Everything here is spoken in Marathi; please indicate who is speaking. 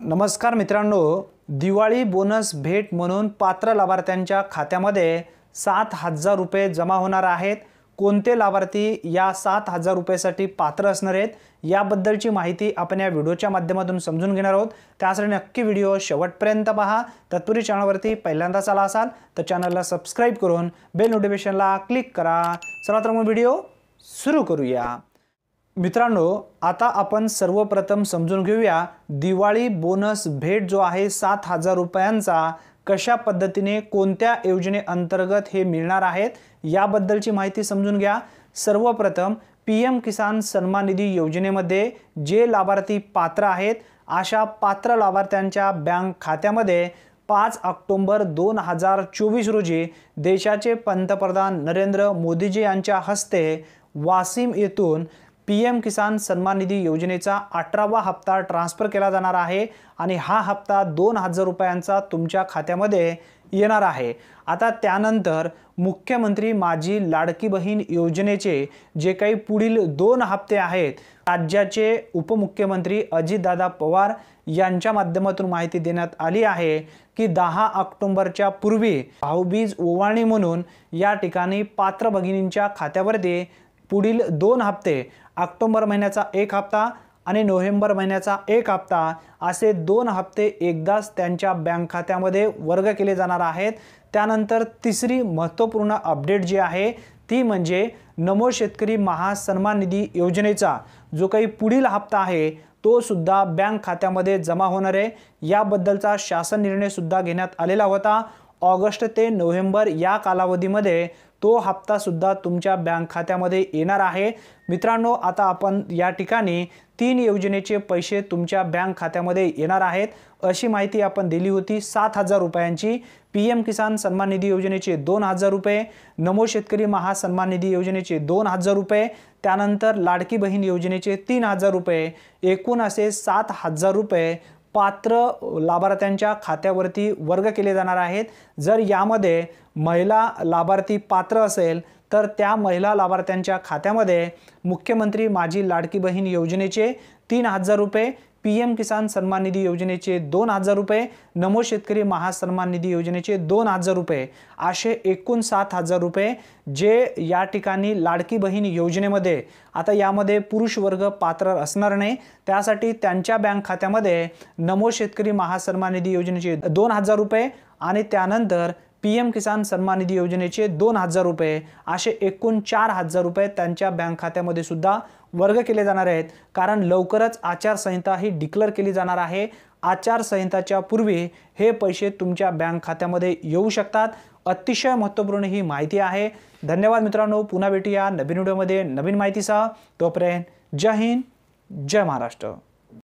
Speaker 1: नमस्कार मित्रांनो, दिवाळी बोनस भेट म्हणून पात्र लाभार्थ्यांच्या खात्यामध्ये 7,000 रुपये जमा होणार आहेत। कोणते लाभार्थी या 7,000 रुपयासाठी पात्र असणार आहेत याबद्दलची माहिती आपण या व्हिडिओच्या माध्यमातून समजून घेणार आहोत। त्यासाठी नक्की व्हिडिओ शेवटपर्यंत पहा। तत्पूर्वी चॅनलवरती पहिल्यांदाच आला असाल तर चॅनलला सबस्क्राइब करून बेल नोटिफिकेशनला क्लिक करा। चला तर मग व्हिडिओ सुरू करूया। मित्रांनो, आता आपण सर्वप्रथम समजून घेऊया दिवाळी बोनस भेट जो आहे 7,000 रुपयांचा कशा पद्धतीने कोणत्या योजनेअंतर्गत हे मिळणार आहेत याबद्दलची माहिती समजून घ्या। सर्वप्रथम पीएम किसान सन्मान निधी योजनेमध्ये जे लाभार्थी पात्र आहेत अशा पात्र लाभार्थ्यांच्या बँक खात्यामध्ये 5 ऑक्टोबर 2024 रोजी देशाचे पंतप्रधान नरेंद्र मोदीजी यांच्या हस्ते वाशिम येथून पीएम किसान सन्मान निधी योजनेचा 18वा हप्ता ट्रान्सफर केला जाणार आहे आणि हा हप्ता 2,000 रुपयांचा तुमच्या खात्यामध्ये येणार आहे। आता त्यानंतर मुख्यमंत्री माझी लाडकी बहीण योजनेचे जे काही पुढील 2 हप्ते आहेत राज्याचे उपमुख्यमंत्री अजितदादा पवार यांच्या माध्यमातून माहिती देण्यात आली आहे की 10 ऑक्टोबरच्या पूर्वी भाऊबीज ओवाळणी म्हणून या ठिकाणी पात्र भगिनींच्या खात्यावरती पुढील 2 हप्ते ऑक्टोबर महिन्याचा 1 हप्ता आणि नोव्हेंबर महिन्याचा 1 हप्ता असे 2 हप्ते एकदाच त्यांच्या बँक खात्यामध्ये वर्ग केले जाणार आहेत। त्यानंतर तिसरी महत्त्वपूर्ण अपडेट जी आहे ती म्हणजे नमो शेतकरी महासन्मान निधी योजनेचा जो काही पुढील हप्ता आहे तो सुद्धा बँक खात्यामध्ये जमा होणार आहे। याबद्दलचा शासन निर्णय सुद्धा घेण्यात आलेला होता। ऑगस्ट ते नोव्हेंबर या कालावधीमध्ये तो हप्ता सुद्धा तुमच्या बँक खात्यामध्ये येणार आहे। मित्रांनो, आता आपण या ठिकाणी 3 योजनेचे पैसे तुमच्या बँक खात्यामध्ये येणार आहेत अशी माहिती आपण दिली होती। 7,000 रुपयांची पीएम किसान सन्मान निधी योजनेचे 2,000 रुपये, नमो शेतकरी महासन्मान निधी योजनेचे 2,000 रुपये, त्यानंतर लाडकी बहीण योजनेचे 3,000 रुपये, एकूण असे 7,000 रुपये पात्र लाभार्थ्यांच्या खात्यावरती वर्ग केले जाणार आहेत। जर यामध्ये महिला लाभार्थी पात्र असेल तर त्या महिला लाभार्थ्यांच्या खात्यामध्ये मुख्यमंत्री माझी लाडकी बहीण योजनेचे 3,000 रुपये, पीएम किसान सन्मान निधी योजनेचे 2,000 रुपये, नमो शेतकरी महासन्मान निधी योजनेचे 2,000 रुपये असे एकूण 7,000 रुपये जे या ठिकाणी लाडकी बहीण योजनेमध्ये आता यामध्ये पुरुष वर्ग पात्र असणार नाही। त्यासाठी त्यांच्या बँक खात्यामध्ये नमो शेतकरी महासन्मान निधी योजनेचे 2,000 रुपये आणि त्यानंतर पीएम किसान सन्मान निधी योजनेचे 2,000 रुपये असे एकूण 4,000 रुपये त्यांच्या बँक खात्यामध्ये सुद्धा वर्ग केले जाणार आहेत। कारण लवकरच आचारसंहिता ही डिक्लेअर केली जाणार आहे। आचारसंहिताच्या पूर्वी हे पैसे तुमच्या बँक खात्यामध्ये येऊ शकतात। अतिशय महत्त्वपूर्ण ही माहिती आहे। धन्यवाद मित्रांनो, पुन्हा भेटूया नवीन व्हिडिओमध्ये नवीन माहितीसह। तोपर्यंत जय हिंद, जय महाराष्ट्र।